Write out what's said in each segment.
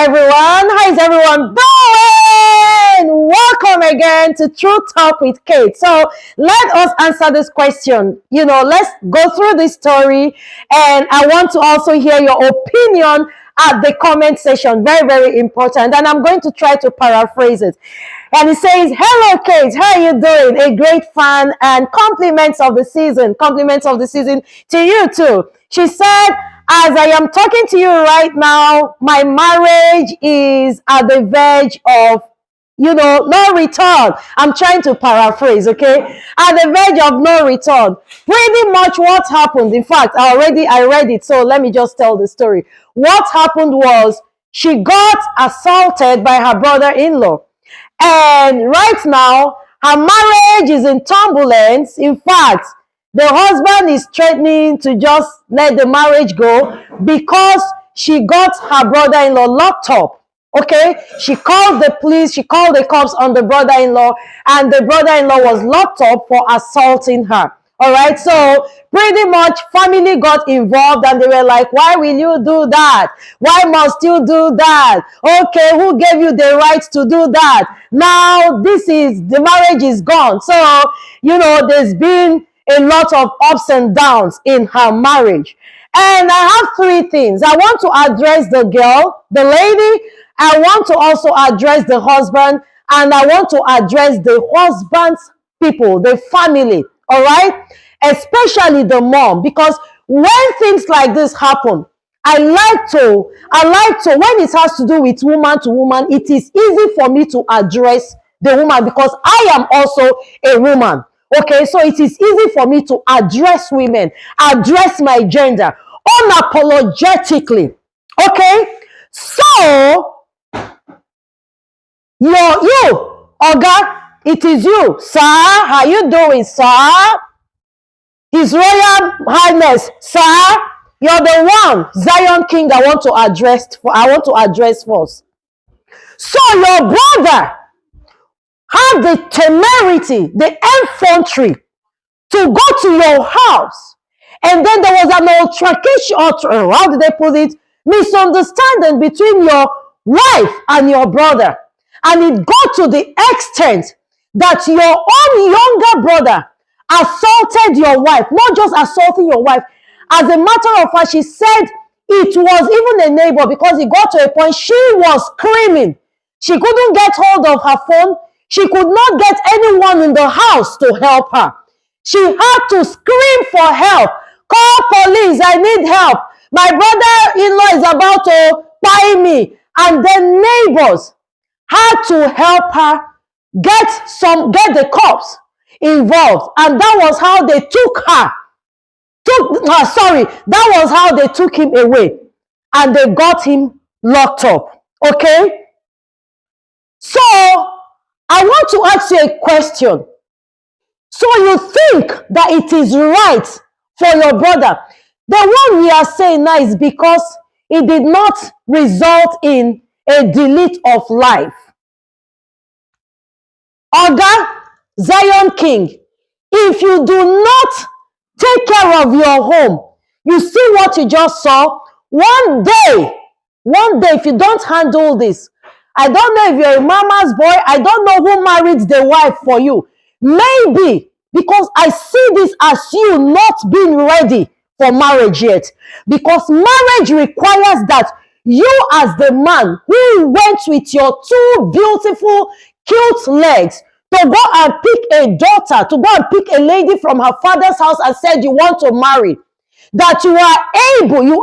everyone. How is everyone doing? Welcome again to True Talk with Kate. So let us answer this question. Let's go through this story, and I want to also hear your opinion at the comment section. Very, very important. And I'm going to try to paraphrase it. And it says, "Hello, Kate. How are you doing? A great fan and compliments of the season. Compliments of the season to you too." She said, "As I am talking to you right now, my marriage is at the verge of, no return." I'm trying to paraphrase, okay? At the verge of no return. Pretty much what happened. In fact, I read it. So let me just tell the story. What happened was she got assaulted by her brother-in-law. And right now, her marriage is in turbulence. In fact, the husband is threatening to just let the marriage go because she got her brother-in-law locked up. Okay, she called the police, she called the cops on the brother-in-law, and the brother-in-law was locked up for assaulting her. All right, so pretty much family got involved, and they were like, "Why will you do that? Why must you do that? Okay, who gave you the right to do that? Now the marriage is gone." So, there's been a lot of ups and downs in her marriage. And I have three things. I want to address the girl, the lady. I want to also address the husband, and I want to address the husband's people, the family. All right, especially the mom, because when things like this happen, I like to when it has to do with woman to woman, it is easy for me to address the woman because I am also a woman. Okay, so it is easy for me to address women, address my gender unapologetically. Okay, so you, Oga, it is you, sir. How you doing, sir? His Royal Highness, sir. You're the one, Zion King, I want to address first. So your brother had the temerity, the effrontery to go to your house, and then there was an altercation, or how did they put it, misunderstanding between your wife and your brother, and it got to the extent that your own younger brother assaulted your wife. Not just assaulting your wife, as a matter of fact, she said it was even a neighbor, because it got to a point she was screaming. She couldn't get hold of her phone. She could not get anyone in the house to help her. She had to scream for help. "Call police, I need help. My brother-in-law is about to buy me." And the neighbors had to help her get the cops involved. And that was how they that was how they took him away. And they got him locked up. Okay? So, I want to ask you a question. So you think that it is right for your brother? The one we are saying now is because it did not result in a delete of life. Oga, Zion King, if you do not take care of your home, you see what you just saw? One day, if you don't handle this, I don't know if you're a mama's boy, I don't know who married the wife for you. Maybe because I see this as you not being ready for marriage yet. Because marriage requires that you, as the man who went with your two beautiful, cute legs to go and pick a daughter, to go and pick a lady from her father's house and said you want to marry, that you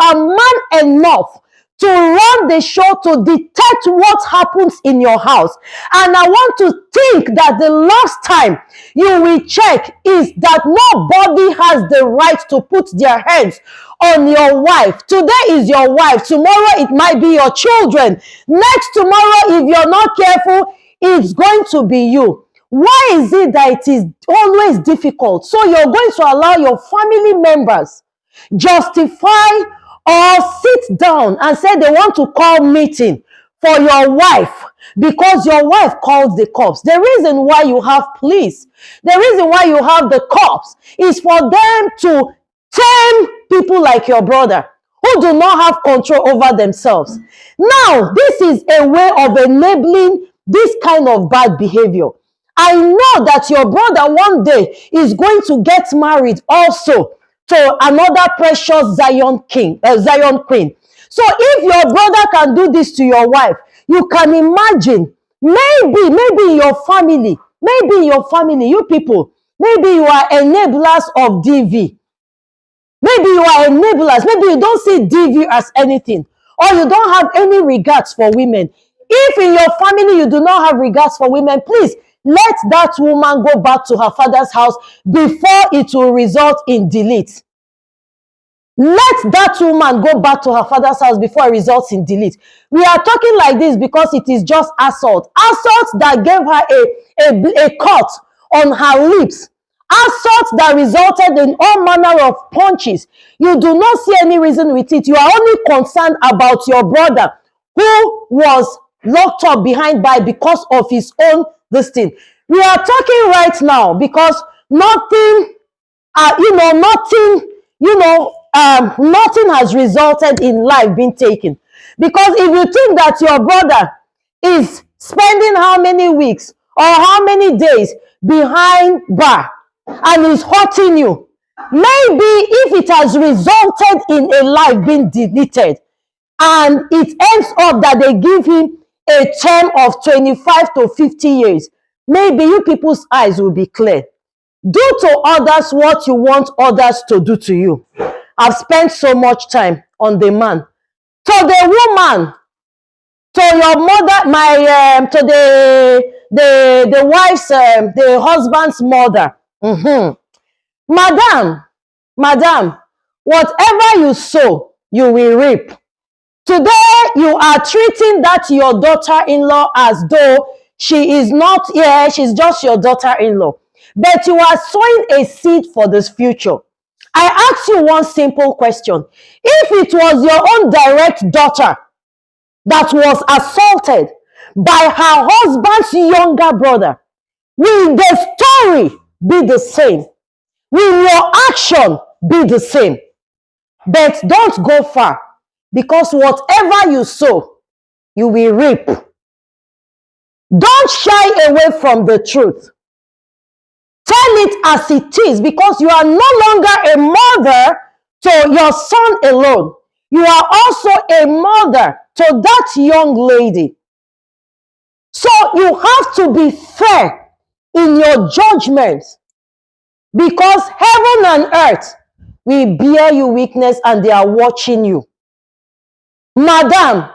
are man enough to run the show, to detect what happens in your house. And I want to think that the last time you will check is that nobody has the right to put their hands on your wife. Today is your wife. Tomorrow it might be your children. Next tomorrow, if you're not careful, it's going to be you. Why is it that it is always difficult? So you're going to allow your family members justify or sit down and say they want to call meeting for your wife because your wife called the cops. The reason why you have police, the reason why you have the cops is for them to tame people like your brother who do not have control over themselves. Now, this is a way of enabling this kind of bad behavior. I know that your brother one day is going to get married also to another precious Zion king, Zion queen. So if your brother can do this to your wife, you can imagine, maybe in your family, you people, maybe you are enablers of DV. Maybe you are enablers. Maybe you don't see DV as anything, or you don't have any regards for women. If in your family you do not have regards for women, please let that woman go back to her father's house before it will result in delete. Let that woman go back to her father's house before it results in delete. We are talking like this because it is just assault. Assault that gave her a cut on her lips. Assault that resulted in all manner of punches. You do not see any reason with it. You are only concerned about your brother who was locked up behind bars because of his own this thing. We are talking right now because nothing nothing has resulted in life being taken. Because if you think that your brother is spending how many weeks or how many days behind bar and is hurting you, maybe if it has resulted in a life being deleted and it ends up that they give him a term of 25 to 50 years, maybe you people's eyes will be clear. Do to others what you want others to do to you. I've spent so much time on the man. To the woman, to your mother, the wife's, the husband's mother. Madam, whatever you sow, you will reap. Today, you are treating that your daughter-in-law as though she is not here, she's just your daughter-in-law. But you are sowing a seed for this future. I ask you one simple question. If it was your own direct daughter that was assaulted by her husband's younger brother, will the story be the same? Will your action be the same? But don't go far, because whatever you sow, you will reap. Don't shy away from the truth. Tell it as it is, because you are no longer a mother to your son alone. You are also a mother to that young lady. So you have to be fair in your judgments, because heaven and earth will bear you witness and they are watching you. Madam,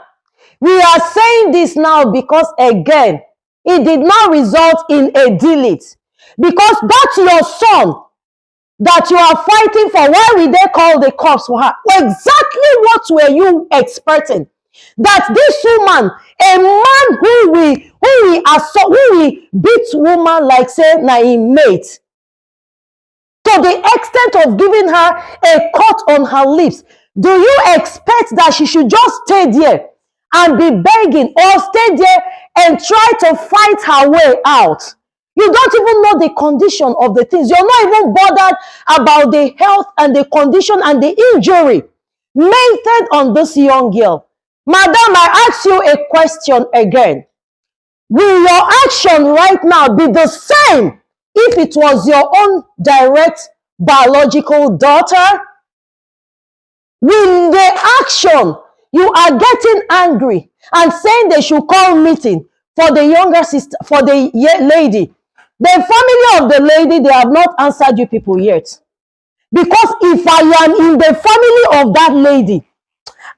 we are saying this now because, again, it did not result in a delete. Because that's your son that you are fighting for. Why will they call the cops for her? Exactly what were you expecting? That this woman, a man who will beat woman like say na him mate, to the extent of giving her a cut on her lips, do you expect that she should just stay there and be begging, or stay there and try to fight her way out? You don't even know the condition of the things. You're not even bothered about the health and the condition and the injury meted on this young girl. Madam, I ask you a question again. Will your action right now be the same if it was your own direct biological daughter? Will the action, you are getting angry and saying they should call meeting for the younger sister, for the lady. The family of the lady, they have not answered you people yet. Because if I am in the family of that lady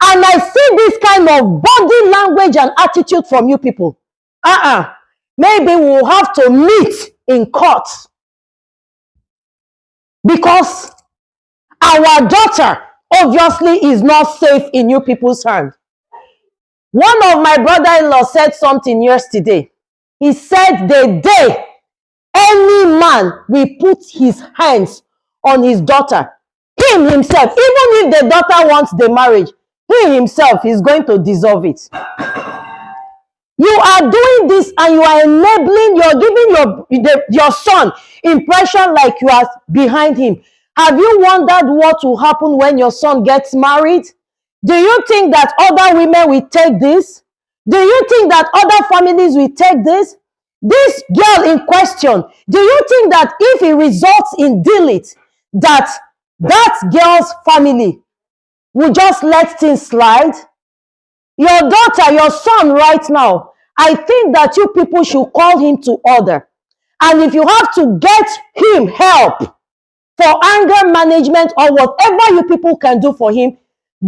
and I see this kind of body language and attitude from you people, maybe we'll have to meet in court. Because our daughter obviously is not safe in you people's hands. One of my brother-in-law said something yesterday. He said the day any man will put his hands on his daughter, him himself, even if the daughter wants the marriage, he himself is going to dissolve it. You are doing this and you are enabling, you're giving your son impression like you are behind him. Have you wondered what will happen when your son gets married? Do you think that other women will take this? Do you think that other families will take this? This girl in question, do you think that if it results in delete, that girl's family will just let things slide? Your daughter, your son right now, I think that you people should call him to order. And if you have to get him help for anger management or whatever you people can do for him,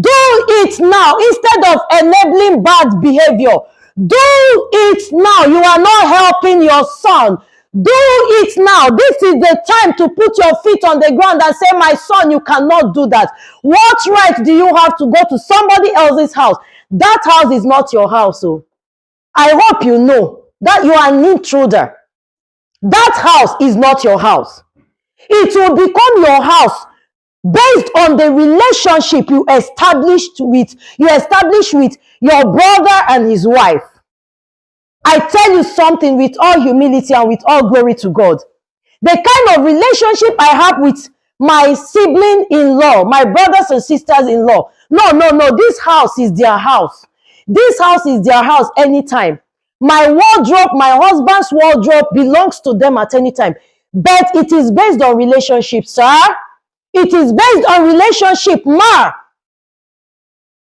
do it now instead of enabling bad behavior. Do it now. You are not helping your son. Do it now. This is the time to put your feet on the ground and say, my son, you cannot do that. What right do you have to go to somebody else's house? That house is not your house. So I hope you know that you are an intruder. That house is not your house. It will become your house based on the relationship you established with your brother and his wife. I tell you something with all humility and with all glory to God. The kind of relationship I have with my sibling-in-law, my brothers and sisters-in-law. No. This house is their house. This house is their house anytime. My wardrobe, my husband's wardrobe belongs to them at any time. But it is based on relationship, sir. It is based on relationship, ma.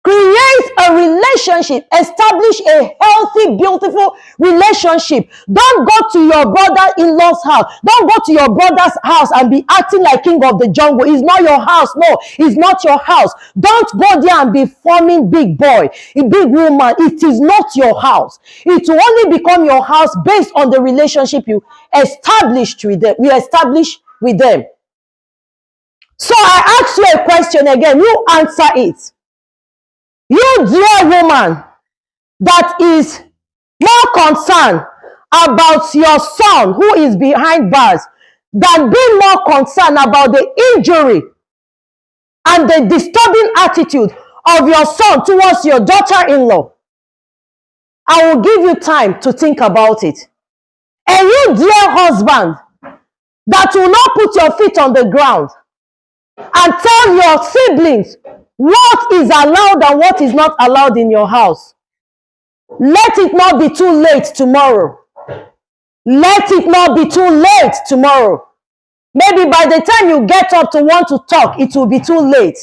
Create a relationship. Establish a healthy, beautiful relationship. Don't go to your brother-in-law's house. Don't go to your brother's house and be acting like king of the jungle. It's not your house. No, it's not your house. Don't go there and be forming big boy, a big woman. It is not your house. It will only become your house based on the relationship you established with them. So I ask you a question again. You answer it. You dear woman that is more concerned about your son who is behind bars than being more concerned about the injury and the disturbing attitude of your son towards your daughter-in-law. I will give you time to think about it. And you dear husband that will not put your feet on the ground and tell your siblings what is allowed and what is not allowed in your house. Let it not be too late tomorrow. Let it not be too late tomorrow. Maybe by the time you get up to want to talk, it will be too late.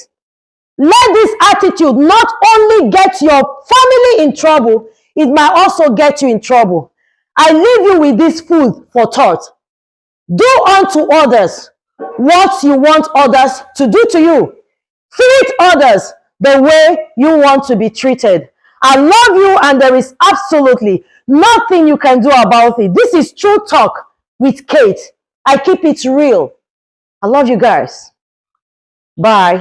Let this attitude not only get your family in trouble, it might also get you in trouble. I leave you with this food for thought. Do unto others what you want others to do to you. Treat others the way you want to be treated. I love you and there is absolutely nothing you can do about it. This is True Talk with Kate. I keep it real. I love you guys. Bye.